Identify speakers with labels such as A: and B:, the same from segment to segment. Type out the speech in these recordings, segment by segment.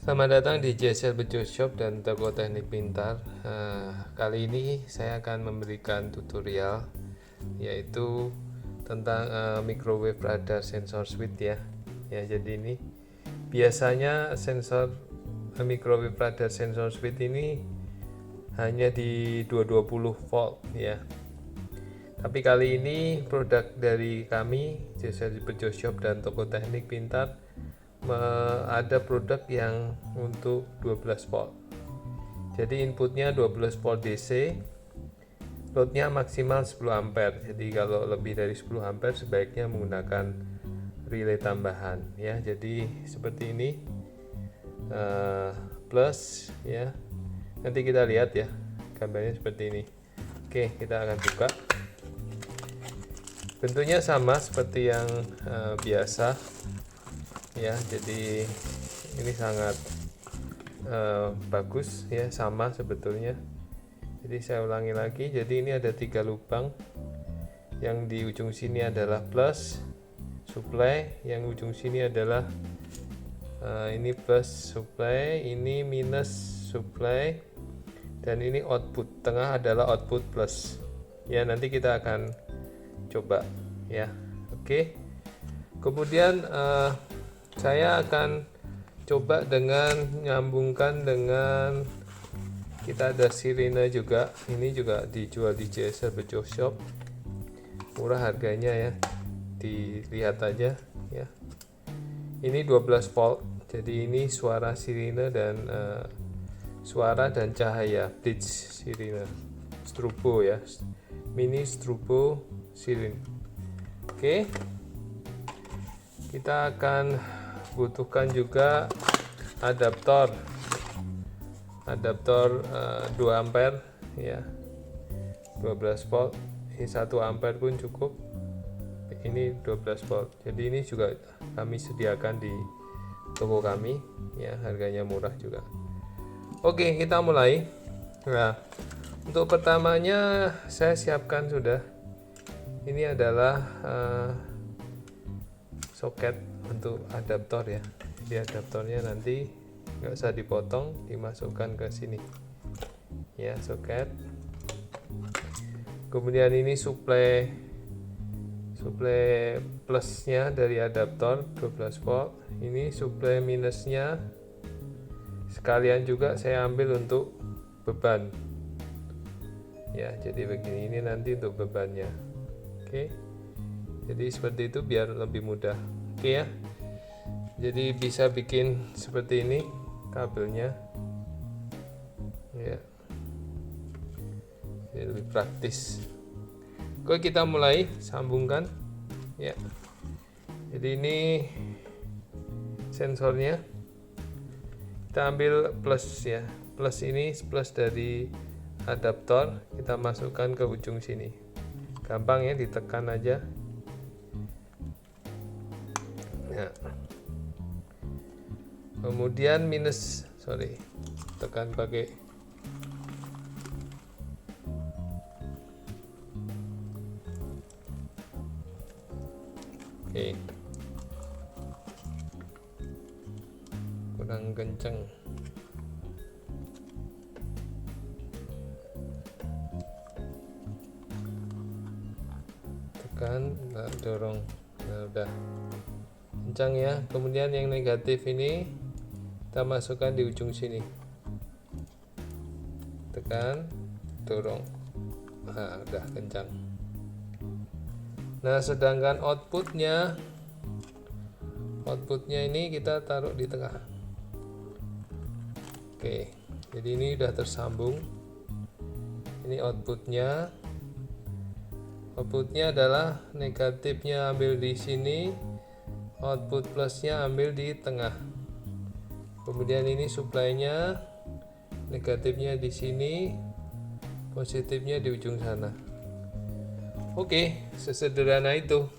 A: Selamat datang di JSL Bejo Shop dan Toko Teknik Pintar. Kali ini saya akan memberikan tutorial yaitu tentang microwave radar sensor switch ya. Jadi ini biasanya sensor microwave radar sensor switch ini hanya di 220 volt ya. Tapi kali ini produk dari kami JSL Bejo Shop dan Toko Teknik Pintar ada produk yang untuk 12 volt. Jadi inputnya 12 volt DC, loadnya maksimal 10 ampere. Jadi kalau lebih dari 10 ampere sebaiknya menggunakan relay tambahan ya. Jadi seperti ini plus ya. Nanti kita lihat ya gambarnya seperti ini. Oke, kita akan buka. Bentuknya sama seperti yang biasa ya, jadi ini sangat bagus ya, sama sebetulnya. Jadi saya ulangi lagi, jadi ini ada 3 lubang, yang di ujung sini adalah plus supply, yang ujung sini adalah ini plus supply, ini minus supply, dan ini output tengah adalah output plus ya. Nanti kita akan coba ya. Oke, kemudian saya akan coba dengan nyambungkan dengan, kita ada sirine juga. Ini juga dijual di JSL Bejo Shop, murah harganya ya, dilihat aja ya. Ini 12 volt, jadi ini suara sirine dan suara dan cahaya blitz sirine, strobo ya, mini strobo sirin. Oke, kita akan butuhkan juga adaptor 2 ampere ya, 12 volt. Ini 1 ampere pun cukup, ini 12 volt. Jadi ini juga kami sediakan di toko kami ya, harganya murah juga. Oke, kita mulai. Nah, untuk pertamanya saya siapkan sudah, ini adalah soket untuk adaptor ya. Jadi adaptornya nanti nggak usah dipotong, dimasukkan ke sini ya, soket. Kemudian ini supply plusnya dari adaptor 12 volt, ini supply minusnya sekalian juga saya ambil untuk beban ya. Jadi begini, ini nanti untuk bebannya. Oke, jadi seperti itu biar lebih mudah. Oke ya, jadi bisa bikin seperti ini kabelnya ya, jadi lebih praktis. Oke, kita mulai sambungkan ya. Jadi ini sensornya, kita ambil plus ya, plus ini plus dari adaptor, kita masukkan ke ujung sini. Gampang ya, ditekan aja ya. Kemudian tekan pakai oke, kurang kenceng. Tekan, nah, dorong, nah udah kencang ya. Kemudian yang negatif ini kita masukkan di ujung sini, tekan, dorong, nah udah kencang. Nah, sedangkan outputnya ini kita taruh di tengah. Oke, jadi ini udah tersambung. Ini outputnya adalah negatifnya ambil di sini, output plusnya ambil di tengah. Kemudian ini supply-nya, negatifnya di sini, positifnya di ujung sana. Oke, sesederhana itu.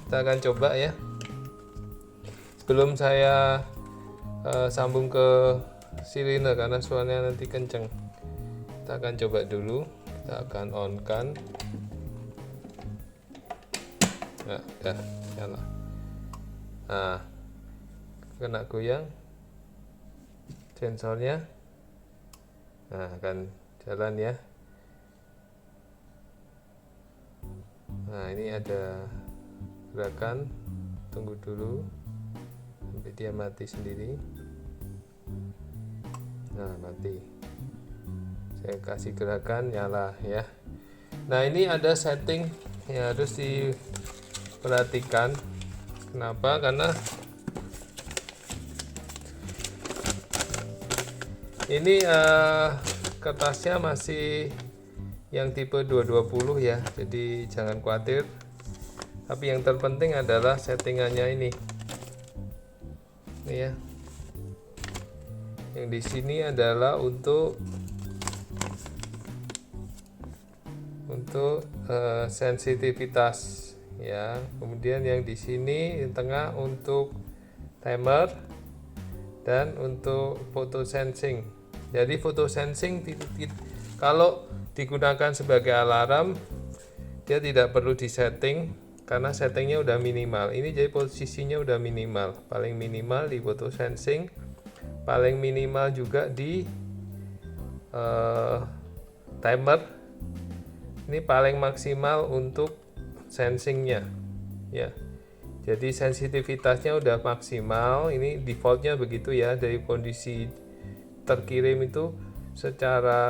A: Kita akan coba ya. Sebelum saya sambung ke sirine karena suaranya nanti kenceng, kita akan coba dulu. Kita akan on kan. Nah, udah nyala. Nah, kena goyang, sensornya. Nah, akan jalan ya. Nah, ini ada gerakan, tunggu dulu sampai dia mati sendiri. Nah, mati. Saya kasih gerakan, nyala ya. Nah, ini ada setting yang harus diperhatikan. Kenapa? Karena ini kertasnya masih yang tipe 220 ya, jadi jangan khawatir. Tapi yang terpenting adalah settingannya ini ya. Yang di sini adalah untuk sensitivitas ya. Kemudian yang di sini di tengah untuk timer dan untuk photo sensing. Jadi photo sensing kalau digunakan sebagai alarm dia tidak perlu disetting karena settingnya udah minimal. Ini jadi posisinya udah minimal, paling minimal di photo sensing, paling minimal juga di timer. Ini paling maksimal untuk sensingnya ya. Jadi sensitivitasnya udah maksimal. Ini defaultnya begitu ya, dari kondisi terkirim itu secara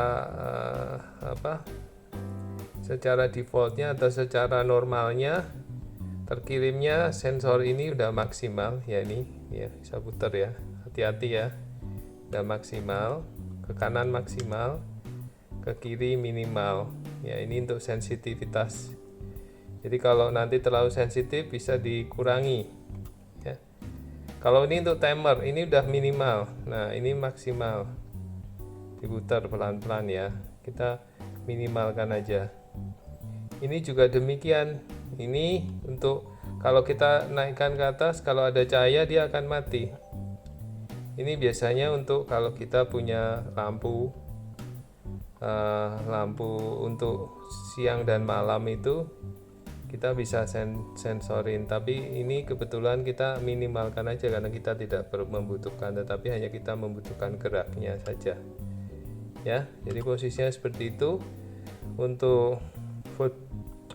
A: secara defaultnya atau secara normalnya terkirimnya sensor ini udah maksimal ya. Ini ya, bisa putar ya, hati-hati ya. Udah maksimal, ke kanan maksimal, ke kiri minimal ya. Ini untuk sensitivitas. Jadi kalau nanti terlalu sensitif bisa dikurangi ya. Kalau ini untuk timer, ini udah minimal. Nah, ini maksimal. Diputar pelan-pelan ya. Kita minimalkan aja. Ini juga demikian. Ini untuk kalau kita naikkan ke atas, kalau ada cahaya dia akan mati. Ini biasanya untuk kalau kita punya lampu untuk siang dan malam itu kita bisa sensorin. Tapi ini kebetulan kita minimalkan aja karena kita tidak membutuhkan, tetapi hanya kita membutuhkan geraknya saja ya. Jadi posisinya seperti itu untuk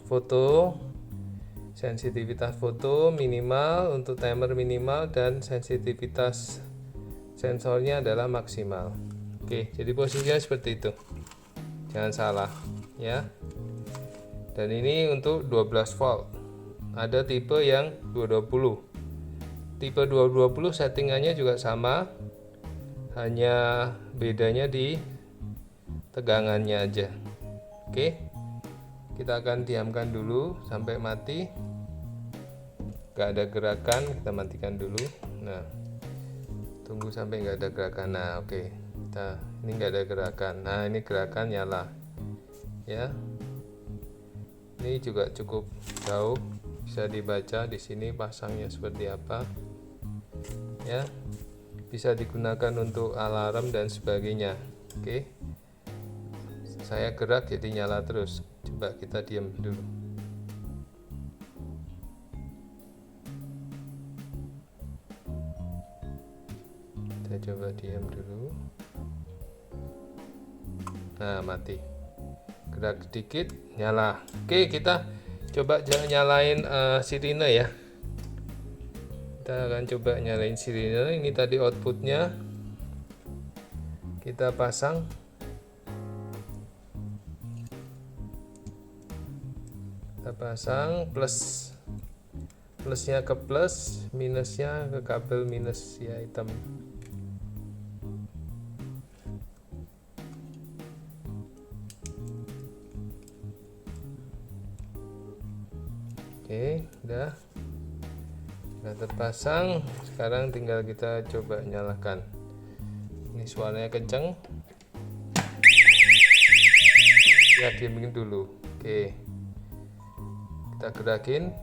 A: foto, sensitivitas foto minimal, untuk timer minimal, dan sensitivitas sensornya adalah maksimal. Oke, jadi posisinya seperti itu, jangan salah ya. Dan ini untuk 12 volt. Ada tipe yang 220. Tipe 220 settingannya juga sama, hanya bedanya di tegangannya aja. Oke, kita akan diamkan dulu sampai mati. Gak ada gerakan, kita matikan dulu. Nah, tunggu sampai nggak ada gerakan. Nah, oke, ini nggak ada gerakan. Nah, ini gerakan nyala ya. Ini juga cukup jauh, bisa dibaca di sini pasangnya seperti apa ya. Bisa digunakan untuk alarm dan sebagainya. Oke, saya gerak jadi nyala terus. Coba kita diam dulu. Kita coba diam dulu. Nah, mati. Gerak sedikit nyala. Oke, kita coba nyalain sirine ya. Kita akan coba nyalain sirine. Ini tadi outputnya kita pasang. Kita pasang plusnya ke plus, minusnya ke kabel minus ya, hitam. Oke, udah terpasang. Sekarang tinggal kita coba nyalakan. Ini suaranya kenceng ya, diamin dulu. Oke, kita gerakin.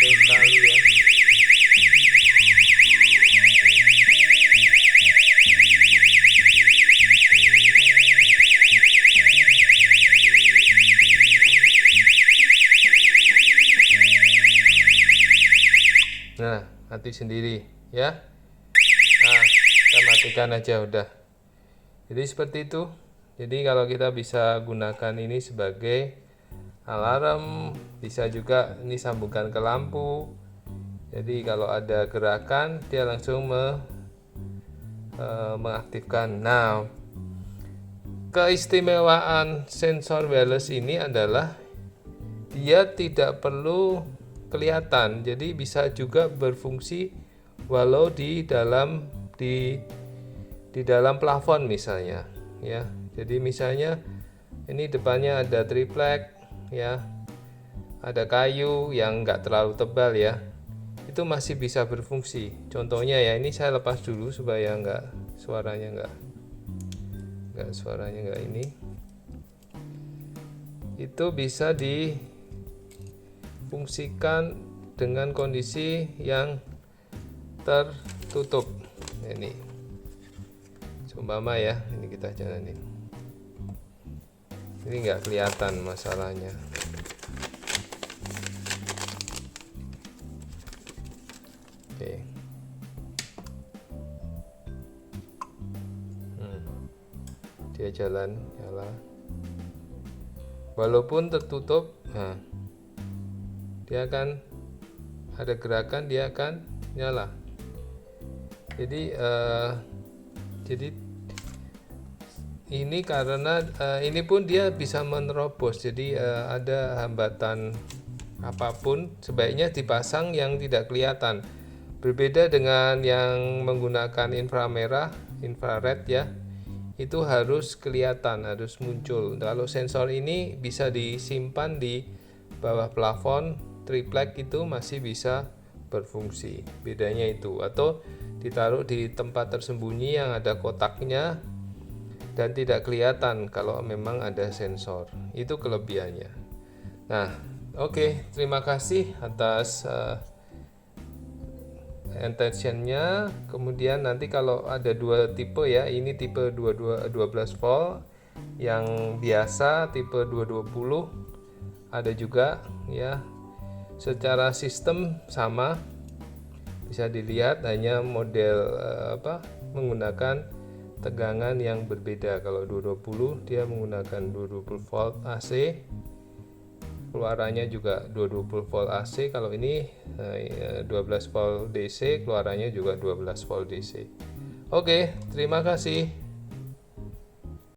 A: Sekali ya. mati sendiri ya. Nah, kita matikan aja udah. Jadi seperti itu. Jadi kalau kita bisa gunakan ini sebagai alarm, bisa juga ini sambungkan ke lampu. Jadi kalau ada gerakan dia langsung mengaktifkan. Nah, keistimewaan sensor wireless ini adalah dia tidak perlu kelihatan, jadi bisa juga berfungsi walau di dalam plafon misalnya ya. Jadi misalnya ini depannya ada triplek ya, ada kayu yang enggak terlalu tebal ya, itu masih bisa berfungsi. Contohnya ya, ini saya lepas dulu supaya suaranya enggak ini. Itu bisa difungsikan dengan kondisi yang tertutup. Ini seumpama ya, ini kita jalanin. Ini enggak kelihatan masalahnya. Oke. Dia nyala. Walaupun tertutup, nah, dia akan ada gerakan, dia akan nyala. Jadi ini karena ini pun dia bisa menerobos. Jadi ada hambatan apapun sebaiknya dipasang yang tidak kelihatan. Berbeda dengan yang menggunakan infrared ya. Itu harus kelihatan, harus muncul. Kalau sensor ini bisa disimpan di bawah plafon, triplek itu masih bisa berfungsi. Bedanya itu, atau ditaruh di tempat tersembunyi yang ada kotaknya dan tidak kelihatan kalau memang ada sensor. Itu kelebihannya. Nah, oke, terima kasih atas attention-nya. Kemudian nanti kalau ada dua tipe ya, ini tipe 12 volt yang biasa, tipe 220 ada juga ya. Secara sistem sama, bisa dilihat, hanya model menggunakan tegangan yang berbeda. Kalau 220 dia menggunakan 220 volt AC, keluarannya juga 220 volt AC. Kalau ini 12 volt DC, keluarannya juga 12 volt DC. Oke, terima kasih.